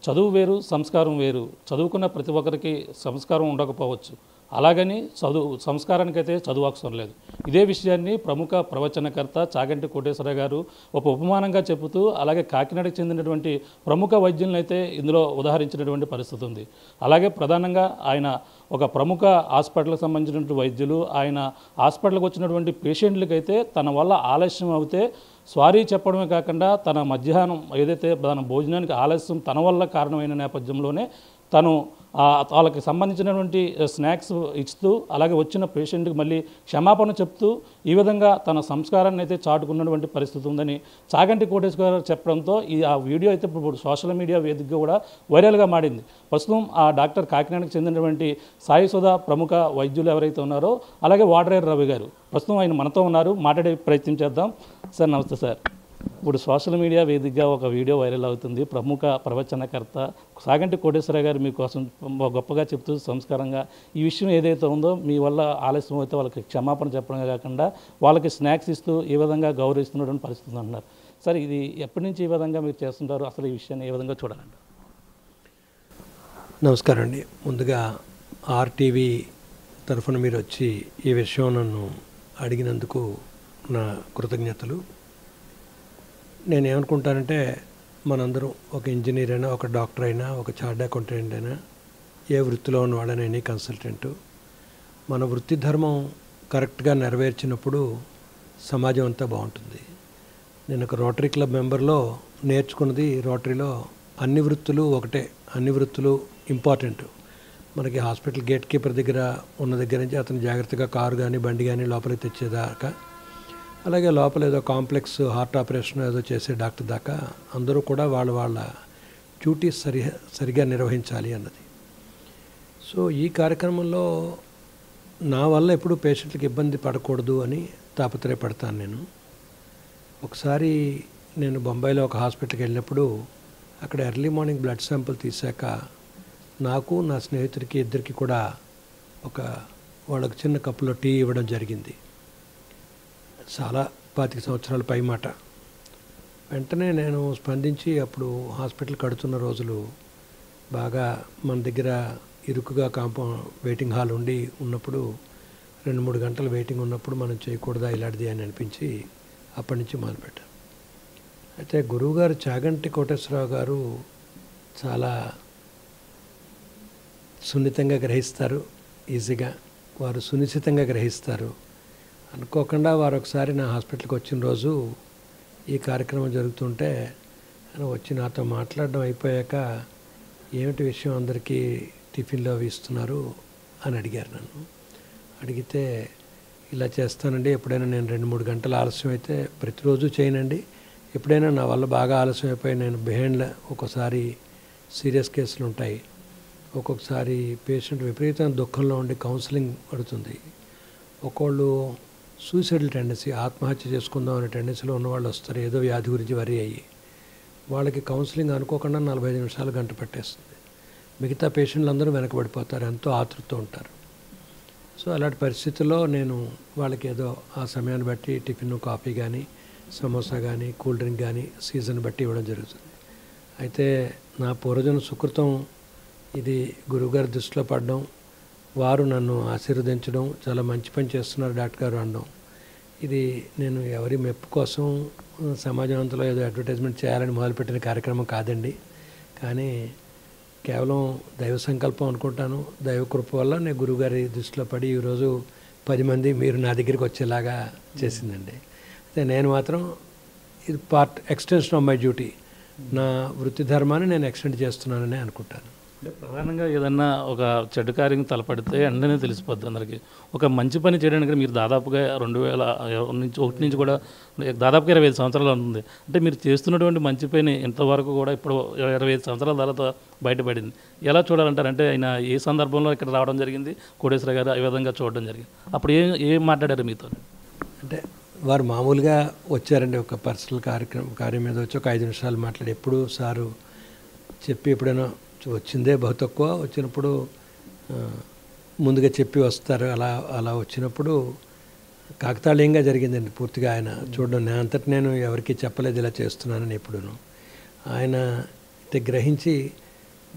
చదువు వేరు, సంస్కారం వేరు. చదువుకున్న ప్రతి ఒక్కరికి సంస్కారం ఉండకపోవచ్చు. అలాగని సంస్కారానికైతే చదువు అవసరం లేదు. ఇదే విషయాన్ని ప్రముఖ ప్రవచనకర్త చాగంటి కోటేశ్వరరావు గారు ఒక ఉపమానంగా చెబుతూ అలాగే కాకినాడకు చెందినటువంటి ప్రముఖ వైద్యులను అయితే ఇందులో ఉదాహరించినటువంటి పరిస్థితి ఉంది. అలాగే ప్రధానంగా ఆయన ఒక ప్రముఖ హాస్పిటల్కి సంబంధించినటువంటి వైద్యులు ఆయన హాస్పిటల్కి వచ్చినటువంటి పేషెంట్లకైతే తన వల్ల ఆలస్యం అవుతే సారీ చెప్పడమే కాకుండా తన మధ్యాహ్నం ఏదైతే తన భోజనానికి ఆలస్యం తన వల్ల కారణమైన నేపథ్యంలోనే తను వాళ్ళకి సంబంధించినటువంటి స్నాక్స్ ఇస్తూ అలాగే వచ్చిన పేషెంట్కి మళ్ళీ క్షమాపణ చెప్తూ ఈ విధంగా తన సంస్కారాన్ని అయితే చాటుకున్నటువంటి పరిస్థితి ఉందని చాగంటి కోటేశ్వర గారు చెప్పడంతో ఆ వీడియో అయితే ఇప్పుడు సోషల్ మీడియా వేదికగా కూడా వైరల్గా మారింది. ప్రస్తుతం ఆ డాక్టర్ కాకినాడకు చెందినటువంటి సాయి సుధా ప్రముఖ వైద్యులు ఎవరైతే ఉన్నారో అలాగే వాడరేరు రవి గారు ప్రస్తుతం ఆయన మనతో ఉన్నారు. మాట్లాడే ప్రయత్నం చేద్దాం. సార్ నమస్తే సార్. ఇప్పుడు సోషల్ మీడియా వేదికగా ఒక వీడియో వైరల్ అవుతుంది. ప్రముఖ ప్రవచనకర్త చాగంటి కోటేశ్వరరావు గారు మీకోసం గొప్పగా చెప్తూ సంస్కారంగా ఈ విషయం ఏదైతే ఉందో మీ వల్ల ఆలస్యం అయితే వాళ్ళకి క్షమాపణ చెప్పడమే కాకుండా వాళ్ళకి స్నాక్స్ ఇస్తూ ఈ విధంగా గౌరవిస్తున్నటువంటి పరిస్థితి అంటున్నారు. సార్ ఇది ఎప్పటి నుంచి ఈ విధంగా మీరు చేస్తుంటారు, అసలు ఈ విషయాన్ని ఏ విధంగా చూడాలండి? నమస్కారం అండి. ముందుగా ఆర్టీవీ తరఫున మీరు వచ్చి ఈ విషయం నన్ను అడిగినందుకు నా కృతజ్ఞతలు. నేనేమనుకుంటానంటే మనందరం ఒక ఇంజనీర్ అయినా ఒక డాక్టర్ అయినా ఒక చార్టర్డ్ అకౌంటెంట్ అయినా ఏ వృత్తిలో ఉన్నవాడైనా ఎనీ కన్సల్టెంటు మన వృత్తి ధర్మం కరెక్ట్గా నెరవేర్చినప్పుడు సమాజం అంతా బాగుంటుంది. నేను ఒక రోటరీ క్లబ్ మెంబర్లో నేర్చుకున్నది రోటరీలో అన్ని వృత్తులు ఒకటే, అన్ని వృత్తులు ఇంపార్టెంట్. మనకి హాస్పిటల్ గేట్ కీపర్ దగ్గర ఉన్న దగ్గర నుంచి అతను జాగ్రత్తగా కారు కానీ బండి కానీ లోపలికి తెచ్చేదాకా, అలాగే లోపల ఏదో కాంప్లెక్స్ హార్ట్ ఆపరేషన్ ఏదో చేసే డాక్టర్ దాకా అందరూ కూడా వాళ్ళ డ్యూటీస్ సరిగా నిర్వహించాలి అన్నది. సో ఈ కార్యక్రమంలో నా వల్ల ఎప్పుడూ పేషెంట్లకు ఇబ్బంది పడకూడదు అని తాపత్రయపడతాను నేను. ఒకసారి నేను బొంబాయిలో ఒక హాస్పిటల్కి వెళ్ళినప్పుడు అక్కడ ఎర్లీ మార్నింగ్ బ్లడ్ శాంపుల్ తీశాక నాకు నా స్నేహితుడికి ఇద్దరికి కూడా వాళ్ళకి చిన్న కప్పులో టీ ఇవ్వడం జరిగింది. చాలా 25 సంవత్సరాల పై మాట. వెంటనే నేను స్పందించి అప్పుడు హాస్పిటల్ కడుతున్న రోజులు బాగా మన దగ్గర ఇరుకుగా వెయిటింగ్ హాల్ ఉన్నప్పుడు 2-3 గంటలు వెయిటింగ్ ఉన్నప్పుడు మనం చేయకూడదా ఇలాంటిది అని అనిపించి అప్పటి నుంచి మొదలుపెట్టాను. అయితే గురువుగారు చాగంటి కోటేశ్వరరావు గారు చాలా సున్నితంగా గ్రహిస్తారు, ఈజీగా వారు సునిశ్చితంగా గ్రహిస్తారు. అనుకోకుండా వారు ఒకసారి నా హాస్పిటల్కి వచ్చిన రోజు ఈ కార్యక్రమం జరుగుతుంటే వచ్చి నాతో మాట్లాడడం అయిపోయాక ఏమిటి విషయం అందరికీ టిఫిన్లో అవి ఇస్తున్నారు అని అడిగారు. నన్ను అడిగితే ఇలా చేస్తానండి, ఎప్పుడైనా నేను 2-3 గంటలు ఆలస్యం అయితే ప్రతిరోజు చేయనండి, ఎప్పుడైనా నా వల్ల బాగా ఆలస్యం అయిపోయి నేను బిహైండ్ ఒక్కోసారి సీరియస్ కేసులు ఉంటాయి, ఒక్కొక్కసారి పేషెంట్ విపరీతమైన దుఃఖంలో ఉండి కౌన్సిలింగ్ పడుతుంది, ఒక్కోళ్ళు సూసైడల్ టెండెన్సీ ఆత్మహత్య చేసుకుందాం అనే టెండెన్సీలో ఉన్నవాళ్ళు వస్తారు ఏదో వ్యాధి గురించి వరి అయ్యి. వాళ్ళకి కౌన్సిలింగ్ అనుకోకుండా 45 నిమిషాలు గంట పట్టేస్తుంది. మిగతా పేషెంట్లు అందరూ వెనకబడిపోతారు, ఎంతో ఆతృతతో ఉంటారు. సో అలాంటి పరిస్థితుల్లో నేను వాళ్ళకి ఏదో ఆ సమయాన్ని బట్టి టిఫిన్ కాఫీ కానీ సమోసా కానీ కూల్ డ్రింక్ కానీ సీజన్ బట్టి ఇవ్వడం జరుగుతుంది. అయితే నా పూర్వజన సుకృతం ఇది గురువుగారి దృష్టిలో పడడం, వారు నన్ను ఆశీర్వదించడం, చాలా మంచి పని చేస్తున్నారు డాక్టర్ గారు అనడం, ఇది నేను ఎవరి మెప్పు కోసం సమాజం అంతలో ఏదో అడ్వర్టైజ్మెంట్ చేయాలని మొదలుపెట్టిన కార్యక్రమం కాదండి. కానీ కేవలం దైవ సంకల్పం అనుకుంటాను. దైవ కృప వల్ల నేను గురువుగారి దృష్టిలో పడి ఈరోజు 10 మంది మీరు నా దగ్గరికి వచ్చేలాగా చేసిందండి. అయితే నేను మాత్రం ఇది ఎక్స్టెన్షన్ ఆఫ్ మై డ్యూటీ, నా వృత్తి ధర్మాన్ని నేను ఎక్స్టెండ్ చేస్తున్నానని అనుకుంటాను. అంటే ప్రధానంగా ఏదన్నా ఒక చెడు కార్యం తలపడితే వెంటనే తెలిసిపోద్ది అందరికీ. ఒక మంచి పని చేయడానికి మీరు దాదాపుగా 2001 నుంచి కూడా దాదాపుగా 25 సంవత్సరాలు ఉంటుంది. అంటే మీరు చేస్తున్నటువంటి మంచి పని ఇంతవరకు కూడా ఇప్పుడు 25 సంవత్సరాల తర్వాత బయటపడింది. ఎలా చూడాలంటారు? అంటే ఆయన ఏ సందర్భంలో ఇక్కడ రావడం జరిగింది, కోటేశ్వర గారు ఈ విధంగా చూడడం జరిగింది, అప్పుడు ఏం మాట్లాడారు మీతో? అంటే వారు మామూలుగా వచ్చారండి, ఒక పర్సనల్ కార్యం మీద వచ్చి ఒక 5 నిమిషాలు మాట్లాడి, ఎప్పుడు సారు చెప్పి ఎప్పుడైనా వచ్చిందే బహు తక్కువ, వచ్చినప్పుడు ముందుగా చెప్పి వస్తారు. అలా వచ్చినప్పుడు కాకతాళీయంగా జరిగిందండి పూర్తిగా ఆయన చూడడం. నేను ఎవరికి చెప్పలేదు ఇలా చేస్తున్నానని. ఎప్పుడూను ఆయన గ్రహించి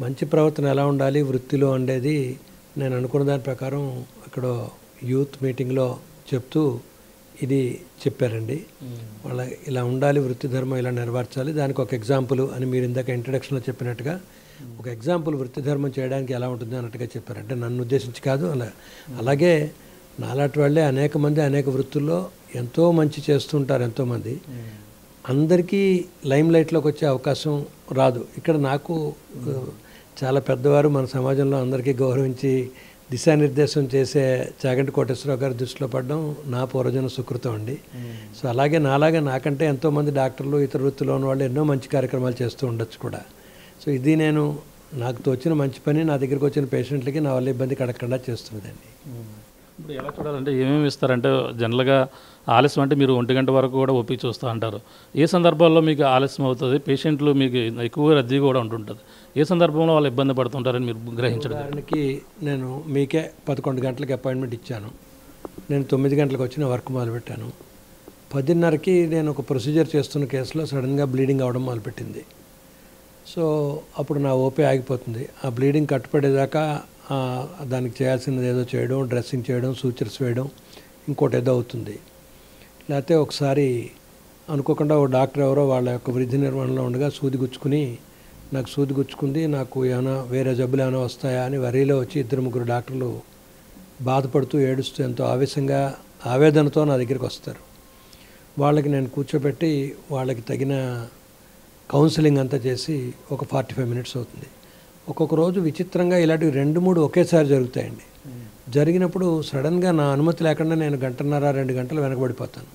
మంచి ప్రవర్తన ఎలా ఉండాలి వృత్తిలో అనేది నేను అనుకున్న దాని ప్రకారం అక్కడ యూత్ మీటింగ్లో చెప్తూ ఇది చెప్పారండి. వాళ్ళ ఇలా ఉండాలి, వృత్తి ధర్మం ఇలా నెరవేర్చాలి, దానికి ఒక ఎగ్జాంపుల్ అని మీరు ఇందాక ఇంట్రడక్షన్లో చెప్పినట్టుగా ఒక ఎగ్జాంపుల్ వృత్తి ధర్మం చేయడానికి ఎలా ఉంటుంది అన్నట్టుగా చెప్పారు. అంటే నన్ను ఉద్దేశించి కాదు, అలాగే నాలాంటి వాళ్ళే అనేక మంది అనేక వృత్తుల్లో ఎంతో మంచి చేస్తుంటారు. ఎంతోమంది అందరికీ లైమ్ లైట్లోకి వచ్చే అవకాశం రాదు. ఇక్కడ నాకు చాలా పెద్దవారు మన సమాజంలో అందరికీ గౌరవించి దిశానిర్దేశం చేసే చాగంటి కోటేశ్వరరావు గారి దృష్టిలో పడడం నా పూర్వజన సుకృతం అండి. సో అలాగే నాకంటే ఎంతోమంది డాక్టర్లు ఇతర వృత్తిలో ఉన్న వాళ్ళు ఎన్నో మంచి కార్యక్రమాలు చేస్తూ ఉండొచ్చు కూడా. సో ఇది నాకు తోచిన మంచి పని నా దగ్గరికి వచ్చిన పేషెంట్లకి నా వల్ల ఇబ్బంది కడగకుండా చేస్తుందండి. ఇప్పుడు ఎలా చూడాలంటే ఏమేమి ఇస్తారంటే జనరల్గా ఆలస్యం అంటే మీరు 1 గంట వరకు కూడా ఓపీ చూస్తూ అంటారు. ఏ సందర్భాల్లో మీకు ఆలస్యం అవుతుంది? పేషెంట్లు మీకు ఎక్కువగా రద్దీ కూడా ఉంటుంటుంది. ఏ సందర్భంలో వాళ్ళు ఇబ్బంది పడుతుంటారని మీరు గ్రహించడం? ఉదాహరణకి నేను మీకే 11 గంటలకి అపాయింట్మెంట్ ఇచ్చాను. నేను 9 గంటలకు వచ్చిన వర్క్ మొదలుపెట్టాను. 10:30కి నేను ఒక ప్రొసీజర్ చేస్తున్న కేసులో సడన్గా బ్లీడింగ్ అవ్వడం మొదలుపెట్టింది. సో అప్పుడు నా ఓపీ ఆగిపోతుంది. ఆ బ్లీడింగ్ కట్టుపడేదాకా దానికి చేయాల్సినది ఏదో చేయడం, డ్రెస్సింగ్ చేయడం, సూచర్స్ వేయడం, ఇంకోటి ఏదో అవుతుంది. లేకపోతే ఒకసారి అనుకోకుండా ఓ డాక్టర్ ఎవరో వాళ్ళ యొక్క వృద్ధి నిర్వహణలో ఉండగా సూది గుచ్చుకుంది, నాకు ఏమైనా వేరే జబ్బులు ఏమైనా వస్తాయా అని వరీలో వచ్చి 2-3 డాక్టర్లు బాధపడుతూ ఏడుస్తూ ఎంతో ఆవేదనతో నా దగ్గరికి వస్తారు. వాళ్ళకి నేను కూర్చోబెట్టి వాళ్ళకి తగిన కౌన్సిలింగ్ అంతా చేసి ఒక 45 మినిట్స్ అవుతుంది. ఒక్కొక్క రోజు విచిత్రంగా ఇలాంటివి 2-3 ఒకేసారి జరుగుతాయండి. జరిగినప్పుడు సడన్గా నా అనుమతి లేకుండా నేను 1.5-2 గంటలు వెనకబడిపోతాను.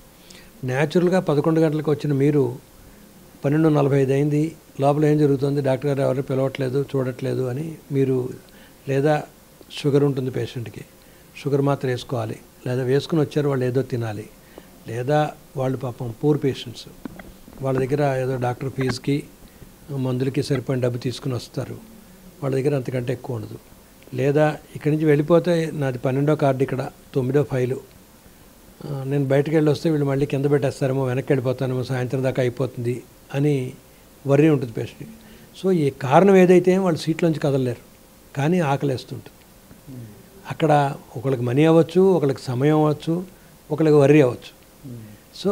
న్యాచురల్గా 11 గంటలకు వచ్చిన మీరు 12:45 అయింది, లోపల ఏం జరుగుతుంది, డాక్టర్ గారు ఎవరు పిలవట్లేదు, చూడట్లేదు అని మీరు, లేదా షుగర్ ఉంటుంది పేషెంట్కి, షుగర్ మాత్రం వేసుకోవాలి, లేదా వేసుకుని వచ్చారు వాళ్ళు ఏదో తినాలి, లేదా వాళ్ళు పాపం పూర్ పేషెంట్స్ వాళ్ళ దగ్గర ఏదో డాక్టర్ ఫీజుకి మందులకి సరిపోయిన డబ్బు తీసుకుని వస్తారు, వాళ్ళ దగ్గర అంతకంటే ఎక్కువ ఉండదు. లేదా ఇక్కడి నుంచి వెళ్ళిపోతే నాది 12వ కార్డు, ఇక్కడ 9వ ఫైలు, నేను బయటకు వెళ్ళి వస్తే వీళ్ళు మళ్ళీ కింద పెట్టేస్తారేమో, వెనక్కి వెళ్ళిపోతానేమో, సాయంత్రం దాకా అయిపోతుంది అని వర్రీ ఉంటుంది పేషెంట్కి. సో ఈ కారణం ఏదైతే వాళ్ళు సీట్లోంచి కదలలేరు, కానీ ఆకలేస్తుంటుంది. అక్కడ ఒకళ్ళకి మనీ అవ్వచ్చు, ఒకళ్ళకి సమయం అవ్వచ్చు, ఒకళ్ళకి వర్రీ అవ్వచ్చు. సో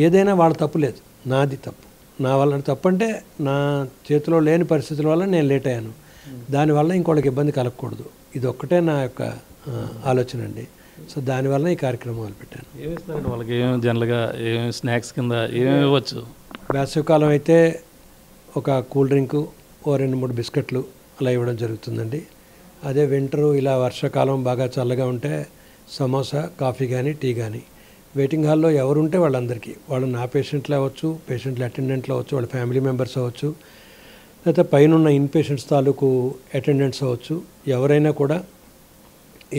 ఏదైనా వాళ్ళ తప్పు లేదు, నాది తప్పు. నా వల్ల తప్పు అంటే నా చేతిలో లేని పరిస్థితుల వల్ల నేను లేట్ అయ్యాను, దానివల్ల ఇంకోళ్ళకి ఇబ్బంది కలగకూడదు. ఇది ఒక్కటే నా యొక్క ఆలోచన అండి. సో దానివల్ల ఈ కార్యక్రమం మొదలుపెట్టాను. ఏమిస్తారండి వాళ్ళకి? ఏమేమి జనరల్గా ఏమేమి స్నాక్స్ కింద ఏమేమి ఇవ్వచ్చు? వేసవికాలం అయితే ఒక కూల్ డ్రింకు, ఓ 2-3 బిస్కెట్లు అలా ఇవ్వడం జరుగుతుందండి. అదే వింటరు ఇలా వర్షాకాలం బాగా చల్లగా ఉంటే సమోసా, కాఫీ కానీ టీ కానీ. వెయిటింగ్ హాల్లో ఎవరుంటే వాళ్ళందరికీ, వాళ్ళు నా పేషెంట్లు అవ్వచ్చు, పేషెంట్లు అటెండెంట్లు అవ్వచ్చు, వాళ్ళ ఫ్యామిలీ మెంబర్స్ అవ్వచ్చు, లేకపోతే పైన ఇన్ పేషెంట్స్ తాలూకు అటెండెంట్స్ అవ్వచ్చు, ఎవరైనా కూడా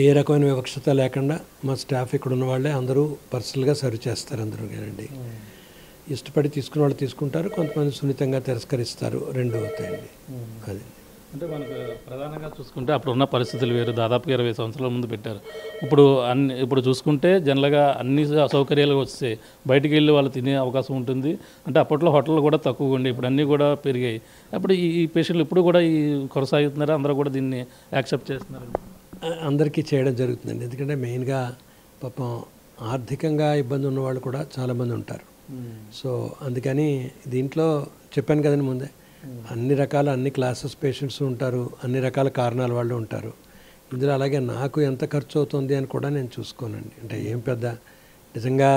ఏ రకమైన వివక్షత లేకుండా మా స్టాఫ్ ఇక్కడ ఉన్న వాళ్ళే అందరూ పర్సనల్గా సర్వ్ చేస్తారు. అందరూ కానండి, ఇష్టపడి తీసుకున్న వాళ్ళు తీసుకుంటారు, కొంతమంది సున్నితంగా తిరస్కరిస్తారు, 2 అవుతాయండి. అది అంటే మనకు ప్రధానంగా చూసుకుంటే అప్పుడు ఉన్న పరిస్థితులు వేరు. దాదాపుగా 20 సంవత్సరాల ముందు పెట్టారు. ఇప్పుడు చూసుకుంటే జనరల్గా అన్ని సౌకర్యాలు వస్తే బయటికి వెళ్ళి వాళ్ళు తినే అవకాశం ఉంటుంది. అంటే అప్పట్లో హోటళ్ళు కూడా తక్కువగా ఉండి, ఇప్పుడు అన్నీ కూడా పెరిగాయి. అప్పుడు ఈ పేషెంట్లు ఇప్పుడు కూడా ఈ కొనసాగుతున్నారు, అందరూ కూడా దీన్ని యాక్సెప్ట్ చేస్తున్నారు. అందరికీ చేయడం జరుగుతుందండి. ఎందుకంటే మెయిన్గా పాపం ఆర్థికంగా ఇబ్బంది ఉన్నవాళ్ళు కూడా చాలామంది ఉంటారు. సో అందుకని దీంట్లో చెప్పాను కదండి ముందే, అన్ని రకాల అన్ని క్లాసెస్ పేషెంట్స్ ఉంటారు, అన్ని రకాల కారణాల వాళ్ళు ఉంటారు ఇందులో. అలాగే నాకు ఎంత ఖర్చు అవుతుంది అని కూడా నేను చూసుకోనండి. అంటే ఏం పెద్ద నిజంగా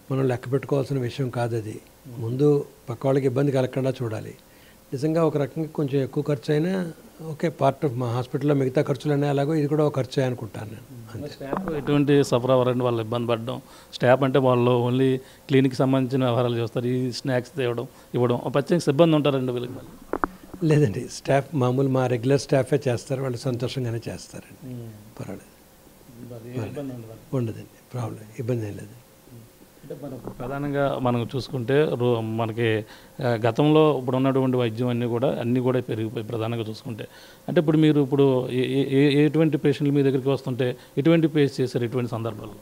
మనం లెక్క పెట్టుకోవాల్సిన విషయం కాదు అది. ముందు పక్క వాళ్ళకి ఇబ్బంది కలగకుండా చూడాలి. నిజంగా ఒక రకంగా కొంచెం ఎక్కువ ఖర్చు అయినా ఓకే, పార్ట్ ఆఫ్ మా హాస్పిటల్లో మిగతా ఖర్చులనే అలాగో ఇది కూడా ఒక ఖర్చు అనుకుంటాను నేను. అంతే. స్టాఫ్ ఎటువంటి సఫర్ అవ్వరండి, వాళ్ళు ఇబ్బంది పడడం. స్టాఫ్ అంటే వాళ్ళు ఓన్లీ క్లినిక్కి సంబంధించిన వ్యవహారాలు చేస్తారు, ఈ స్నాక్స్ ఇవ్వడం ప్రత్యేక సిబ్బంది ఉంటారండి వీళ్ళకి? లేదండి, స్టాఫ్ మామూలు మా రెగ్యులర్ స్టాఫే చేస్తారు, వాళ్ళు సంతోషంగానే చేస్తారండి, పర్వాలేదు, ఉండదండి, ప్రాబ్లం, ఇబ్బంది ఏం లేదు. అంటే మనకు ప్రధానంగా మనం చూసుకుంటే మనకి గతంలో ఇప్పుడు ఉన్నటువంటి వైద్యం అన్నీ కూడా పెరిగిపోయి ప్రధానంగా చూసుకుంటే. అంటే ఇప్పుడు ఎటువంటి పేషెంట్లు మీ దగ్గరికి వస్తుంటే ఎటువంటి ఫేస్ చేశారు ఇటువంటి సందర్భాల్లో?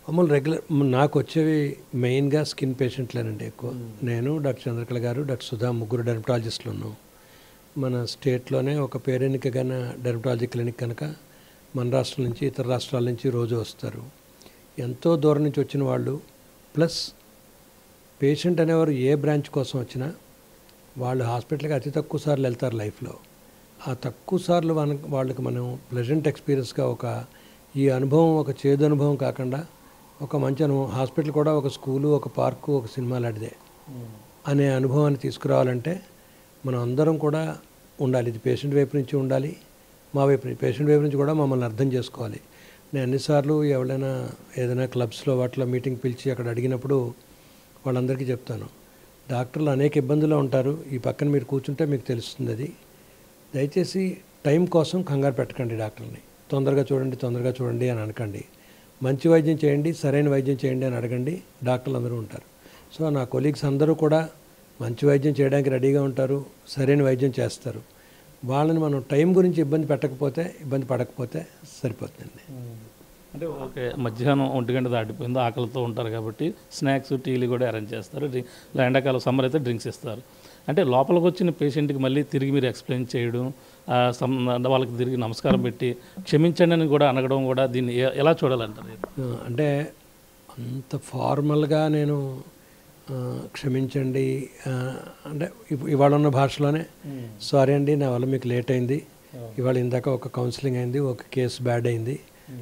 మామూలు రెగ్యులర్ నాకు వచ్చేవి మెయిన్గా స్కిన్ పేషెంట్లేనండి ఎక్కువ. నేను, డాక్టర్ చంద్రకళ గారు, డాక్టర్ సుధా, 3 డెర్మటాలజిస్టులు ఉన్నాం. మన స్టేట్లోనే ఒక పేరెన్నికైన డెర్మటాలజీ క్లినిక్ కనుక మన రాష్ట్రం నుంచి ఇతర రాష్ట్రాల నుంచి రోజు వస్తారు. ఎంతో దూరం నుంచి వచ్చిన వాళ్ళు ప్లస్ పేషెంట్ అనేవారు ఏ బ్రాంచ్ కోసం వచ్చినా వాళ్ళు హాస్పిటల్కి అతి తక్కువ సార్లు వెళ్తారు లైఫ్లో. ఆ తక్కువ సార్లు వాళ్ళకి మనం ప్లెజెంట్ ఎక్స్పీరియన్స్గా ఈ అనుభవం ఒక చేదు అనుభవం కాకుండా ఒక మంచి అనుభవం, హాస్పిటల్ కూడా ఒక స్కూలు, ఒక పార్కు, ఒక సినిమా లాంటిదే అనే అనుభవాన్ని తీసుకురావాలంటే మనం అందరం కూడా ఉండాలి. ఇది పేషెంట్ వైపు నుంచి ఉండాలి, మా వైపు నుంచి, పేషెంట్ వైపు నుంచి కూడా మమ్మల్ని అర్థం చేసుకోవాలి. నేను అన్నిసార్లు ఎవరైనా ఏదైనా క్లబ్స్లో వాటిలో మీటింగ్ పిలిచి అక్కడ అడిగినప్పుడు వాళ్ళందరికీ చెప్తాను, డాక్టర్లు అనేక ఇబ్బందుల్లో ఉంటారు, ఈ పక్కన మీరు కూర్చుంటే మీకు తెలుస్తుంది. అది దయచేసి టైం కోసం కంగారు పెట్టకండి, డాక్టర్ని తొందరగా చూడండి అని అనకండి. మంచి వైద్యం చేయండి, సరైన వైద్యం చేయండి అని అడగండి, డాక్టర్లు అందరూ ఉంటారు. సో నా కొలీగ్స్ అందరూ కూడా మంచి వైద్యం చేయడానికి రెడీగా ఉంటారు, సరైన వైద్యం చేస్తారు. వాళ్ళని మనం టైం గురించి ఇబ్బంది పడకపోతే సరిపోతుందండి. అంటే ఓకే, మధ్యాహ్నం 1 గంట దాటిపోయింది, ఆకలితో ఉంటారు కాబట్టి స్నాక్స్, టీలు కూడా అరేంజ్ చేస్తారు. ఇలా ఎండాకాలం సమ్మర్ అయితే డ్రింక్స్ ఇస్తారు. అంటే లోపలికి వచ్చిన పేషెంట్కి మళ్ళీ తిరిగి మీరు ఎక్స్ప్లెయిన్ చేయడం, వాళ్ళకి తిరిగి నమస్కారం పెట్టి క్షమించండి అని కూడా అనగడం కూడా దీన్ని ఎలా చూడాలంటారు? అంటే అంత ఫార్మల్గా నేను క్షమించండి అంటే ఇవాళ ఉన్న భాషలోనే సారీ అండి నా వల్ల మీకు లేట్ అయింది, ఇవాళ ఇందాక ఒక కౌన్సిలింగ్ అయింది, ఒక కేసు బ్యాడ్ అయింది,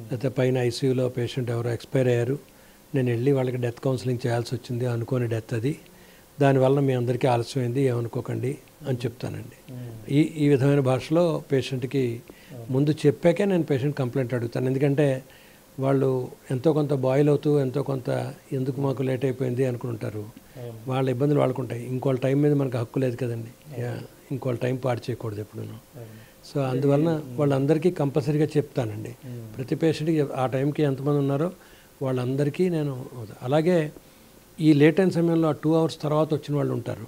లేకపోతే పైన ఐసీయూలో పేషెంట్ ఎవరో ఎక్స్పైర్ అయ్యారు, నేను వెళ్ళి వాళ్ళకి డెత్ కౌన్సిలింగ్ చేయాల్సి వచ్చింది, అనుకోని డెత్ అది, దానివల్ల మీ అందరికీ ఆలస్యమైంది, ఏమనుకోకండి అని చెప్తానండి. ఈ విధమైన భాషలో పేషెంట్కి ముందు చెప్పాకే నేను పేషెంట్ కంప్లైంట్ అడుగుతాను. ఎందుకంటే వాళ్ళు ఎంతో కొంత బాయిల్ అవుతూ ఎంతో కొంత ఎందుకు మాకు లేట్ అయిపోయింది అనుకుంటారు, వాళ్ళ ఇబ్బందులు వాళ్ళకు ఉంటాయి. ఇంకోళ్ళ టైం మీద మనకు హక్కు లేదు కదండి, ఇంకోళ్ళ టైం పాడు చేయకూడదు ఎప్పుడూ. సో అందువలన వాళ్ళందరికీ కంపల్సరీగా చెప్తానండి. ప్రతి పేషెంట్కి ఆ టైంకి ఎంతమంది ఉన్నారో వాళ్ళందరికీ నేను. అలాగే ఈ లేట్ అయిన సమయంలో ఆ 2 hours తర్వాత వచ్చిన వాళ్ళు ఉంటారు,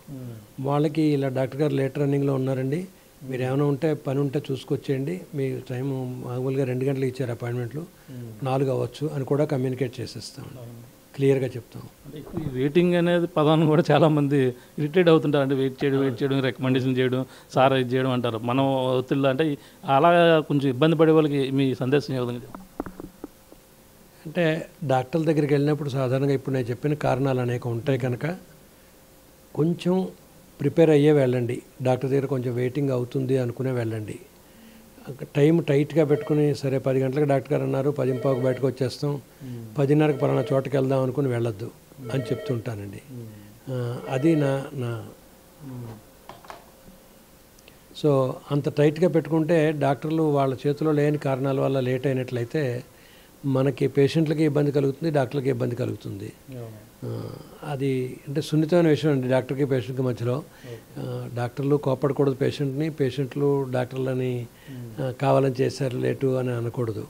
వాళ్ళకి ఇలా డాక్టర్ గారు లేట్ రన్నింగ్లో ఉన్నారండి, మీరు ఏమైనా ఉంటే పని ఉంటే చూసుకొచ్చేయండి, మీ టైం మామూలుగా 2 గంటలకు ఇచ్చారు అపాయింట్మెంట్లు, 4 అవ్వచ్చు అని కూడా కమ్యూనికేట్ చేసేస్తాం, క్లియర్గా చెప్తాం. ఈ వెయిటింగ్ అనేది పదాన్ని కూడా చాలామంది ఇరిటేట్ అవుతుంటారు. అంటే వెయిట్ చేయడం, రికమెండేషన్ చేయడం, సార్ ఇది చేయడం అంటారు. మనం ఒత్తిళ్ళు అంటే అలా కొంచెం ఇబ్బంది పడే వాళ్ళకి మీ సందేశం ఏ విధంగా? అంటే డాక్టర్ల దగ్గరికి వెళ్ళినప్పుడు సాధారణంగా ఇప్పుడు నేను చెప్పిన కారణాలు అనేక ఉంటాయి కనుక కొంచెం ప్రిపేర్ అయ్యే వెళ్ళండి. డాక్టర్ దగ్గర కొంచెం వెయిటింగ్ అవుతుంది అనుకునే వెళ్ళండి. టైం టైట్గా పెట్టుకుని సరే 10 గంటలకు డాక్టర్ గారు అన్నారు, 10:15 బయటకు వచ్చేస్తాం, 10:30కి పలానా చోటకి వెళ్దాం అనుకుని వెళ్ళొద్దు అని చెప్తుంటానండి. అది నా సో అంత టైట్గా పెట్టుకుంటే డాక్టర్లు వాళ్ళ చేతిలో లేని కారణాల వల్ల లేట్ అయినట్లయితే మనకి పేషెంట్లకి ఇబ్బంది కలుగుతుంది, డాక్టర్లకి ఇబ్బంది కలుగుతుంది. అది అంటే సున్నితమైన విషయం అండి డాక్టర్కి పేషెంట్కి మధ్యలో. డాక్టర్లు కోపడకూడదు పేషెంట్లు డాక్టర్లని కావాలని చేశారు లేటు అని అనకూడదు.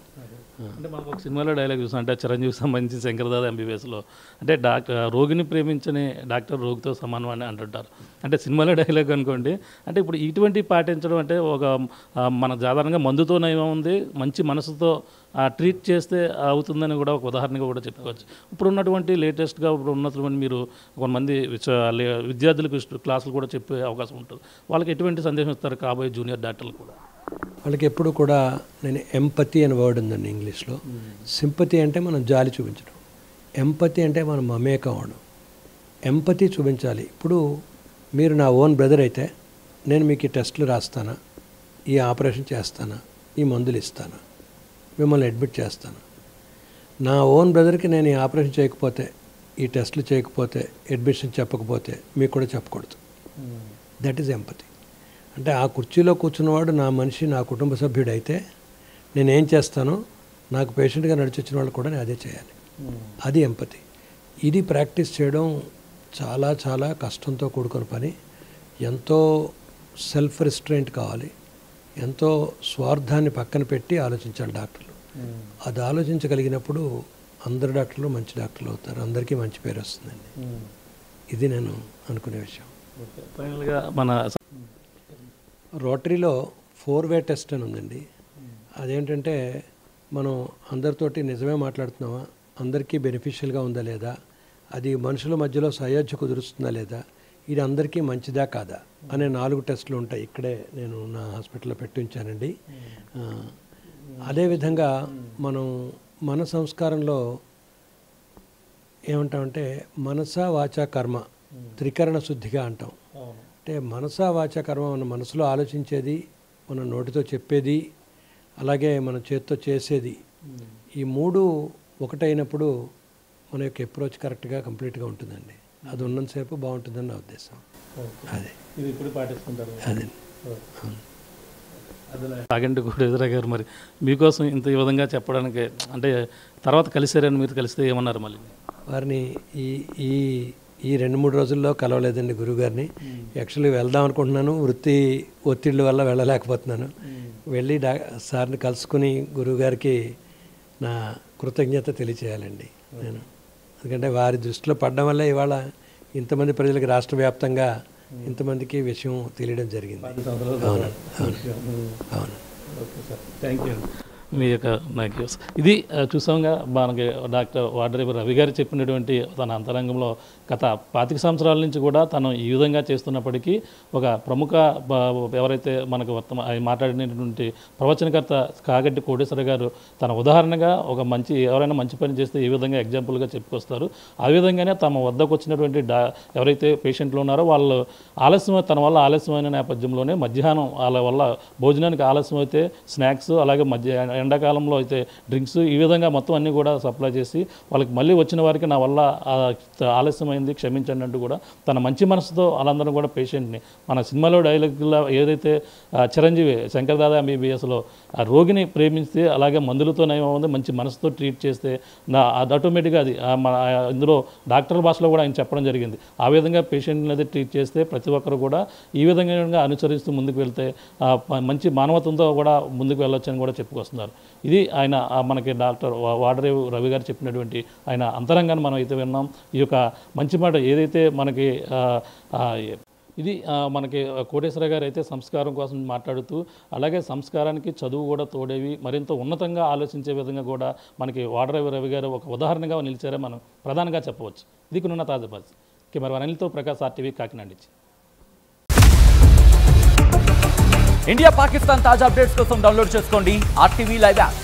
అంటే మనకు ఒక సినిమాలో డైలాగ్ చూసాం, అంటే చిరంజీవి సంబంధించి శంకరదాద ఎంబీబీఎస్లో, అంటే రోగిని ప్రేమించని డాక్టర్ రోగితో సమానం అని అంటుంటారు. అంటే సినిమాలో డైలాగ్ అనుకోండి. అంటే ఇప్పుడు ఇటువంటి పాటించడం అంటే ఒక మన సాధారణంగా మందుతో నయం ఉంది, మంచి మనసుతో ట్రీట్ చేస్తే అవుతుందని కూడా ఒక ఉదాహరణగా కూడా చెప్పుకోవచ్చు. ఇప్పుడు ఉన్నటువంటి లేటెస్ట్గా ఇప్పుడు ఉన్నటువంటి మీరు కొంతమంది విద్యార్థులకు క్లాసులు కూడా చెప్పే అవకాశం ఉంటుంది. వాళ్ళకి ఎటువంటి సందేశం ఇస్తారు కాబోయే జూనియర్ డాక్టర్లు కూడా? వాళ్ళకి ఎప్పుడు కూడా నేను ఎంపతి అనే వర్డ్ ఉందండి ఇంగ్లీష్లో. సింపతి అంటే మనం జాలి చూపించడం, ఎంపతి అంటే మనం మమేకం అవడం. ఎంపతి చూపించాలి. ఇప్పుడు మీరు నా ఓన్ బ్రదర్ అయితే నేను మీకు ఈ టెస్టులు రాస్తానా, ఈ ఆపరేషన్ చేస్తానా, ఈ మందులు ఇస్తానా, మిమ్మల్ని అడ్మిట్ చేస్తాను. నా ఓన్ బ్రదర్కి నేను ఈ ఆపరేషన్ చేయకపోతే, ఈ టెస్టులు చేయకపోతే, అడ్మిషన్ చెప్పకపోతే మీకు కూడా చెప్పకూడదు. That is empathy. అంటే ఆ కుర్చీలో కూర్చున్నవాడు నా మనిషి, నా కుటుంబ సభ్యుడు అయితే నేనేం చేస్తానో నాకు పేషెంట్గా నడిచొచ్చిన వాళ్ళు కూడా నేను అదే చేయాలి. అది ఎంపతి. ఇది ప్రాక్టీస్ చేయడం చాలా చాలా కష్టంతో కూడుకున్న పని. ఎంతో సెల్ఫ్ రిస్ట్రెయింట్ కావాలి, ఎంతో స్వార్థాన్ని పక్కన పెట్టి ఆలోచించాలి డాక్టర్లు. అది ఆలోచించగలిగినప్పుడు అందరు డాక్టర్లు మంచి డాక్టర్లు అవుతారు, అందరికీ మంచి పేరు వస్తుందండి. ఇది నేను అనుకునే విషయం. ఫైనల్గా మన రోటరీలో 4-way టెస్ట్ అని ఉందండి. అదేంటంటే మనం అందరితోటి నిజమే మాట్లాడుతున్నామా, అందరికీ బెనిఫిషియల్గా ఉందా లేదా, అది మనుషుల మధ్యలో సయోధ్య కుదురుస్తుందా లేదా, ఇది అందరికీ మంచిదా కాదా అనే 4 టెస్టులు ఉంటాయి. ఇక్కడే నేను నా హాస్పిటల్లో పెట్టి ఉంచానండి. అదేవిధంగా మనం మన సంస్కారంలో ఏమంటామంటే మనస వాచ కర్మ త్రికరణ శుద్ధిగా అంటాం. అంటే మనస వాచ కర్మ మన మనసులో ఆలోచించేది, మన నోటితో చెప్పేది, అలాగే మన చేతితో చేసేది, ఈ 3 ఒకటైనప్పుడు మన యొక్క అప్రోచ్ కరెక్ట్గా కంప్లీట్గా ఉంటుందండి. అది ఉన్నంతసేపు బాగుంటుందని నా ఉద్దేశం. అదే ఇది ఇప్పుడు పాటిస్తుంటారు. అదే చాగంటి కోటేశ్వరరావు గారు మరి మీకోసం ఇంత ఈ విధంగా చెప్పడానికి అంటే తర్వాత కలిసారని మీరు కలిస్తే ఏమన్నారు మళ్ళీ? వారిని ఈ ఈ ఈ 2-3 రోజుల్లో కలవలేదండి గురువుగారిని. యాక్చువల్లీ వెళ్దాం అనుకుంటున్నాను, వృత్తి ఒత్తిళ్ళ వల్ల వెళ్ళలేకపోతున్నాను. వెళ్ళి సార్ని కలుసుకుని గురువుగారికి నా కృతజ్ఞత తెలియచేయాలండి నేను. ఎందుకంటే వారి దృష్టిలో పడడం వల్ల ఇవాళ ఇంతమంది ప్రజలకు రాష్ట్ర వ్యాప్తంగా ఇంతమందికి విషయం తెలియడం జరిగింది. అవును అవును. Okay sir, thank you. మీ యొక్క నాకు ఇది చూసాంగా మనకి డాక్టర్ వాడ్రేపు రవి గారు చెప్పినటువంటి తన అంతరంగంలో గత 25 సంవత్సరాల నుంచి కూడా తను ఈ విధంగా చేస్తున్నప్పటికీ ఒక ప్రముఖ ఎవరైతే మనకు మాట్లాడినటువంటి ప్రవచనకర్త చాగంటి కోటేశ్వర గారు తన ఉదాహరణగా ఒక ఎవరైనా మంచి పని చేస్తే ఏ విధంగా ఎగ్జాంపుల్గా చెప్పుకొస్తారు. ఆ విధంగానే తమ వద్దకు వచ్చినటువంటి ఎవరైతే పేషెంట్లు ఉన్నారో వాళ్ళు తన వల్ల ఆలస్యమైన నేపథ్యంలోనే మధ్యాహ్నం వాళ్ళ వల్ల భోజనానికి ఆలస్యం అయితే స్నాక్స్, అలాగే ఎండాకాలంలో అయితే డ్రింక్స్, ఈ విధంగా మొత్తం అన్నీ కూడా సప్లై చేసి వాళ్ళకి మళ్ళీ వచ్చిన వారికి నా వల్ల ఆలస్యమైంది క్షమించండి అంటూ కూడా తన మంచి మనసుతో వాళ్ళందరూ కూడా పేషెంట్ని మన సినిమాలో డైలాగ్లో ఏదైతే చిరంజీవి శంకర్దాదా ఎంబీబీఎస్లో ఆ రోగిని ప్రేమిస్తే అలాగే మందులతో నయమవుంది మంచి మనసుతో ట్రీట్ చేస్తే అది ఆటోమేటిక్గా అది ఇందులో డాక్టర్ భాషలో కూడా ఆయన చెప్పడం జరిగింది. ఆ విధంగా పేషెంట్ని అయితే ట్రీట్ చేస్తే ప్రతి ఒక్కరు కూడా ఈ విధంగా అనుసరిస్తూ ముందుకు వెళ్తే మంచి మానవత్వంతో కూడా ముందుకు వెళ్ళొచ్చని కూడా చెప్పుకొస్తున్నారు. ఇది ఆయన మనకి డాక్టర్ వాడ్రేపు రవి గారు చెప్పినటువంటి ఆయన అంతరంగాన్ని మనం అయితే విన్నాం. ఈ యొక్క మంచి మాట ఏదైతే మనకి ఇది మనకి కోటేశ్వర గారు అయితే సంస్కారం కోసం మాట్లాడుతూ అలాగే సంస్కారానికి చదువు కూడా తోడేవి మరింత ఉన్నతంగా ఆలోచించే విధంగా కూడా మనకి వాడ్రేపు రవి గారు ఒక ఉదాహరణగా నిలిచారే మనం ప్రధానంగా చెప్పవచ్చు. ఇది కొనున్న తాజా పరిస్థితి. కెమెరా అనిల్తో ప్రకాష్, RTV కాకినాడ నుంచి. ఇండియా పాకిస్తాన్ తాజా అప్డేట్స్ కోసం డౌన్లోడ్ చేసుకోండి RTV లైవ్ యాప్.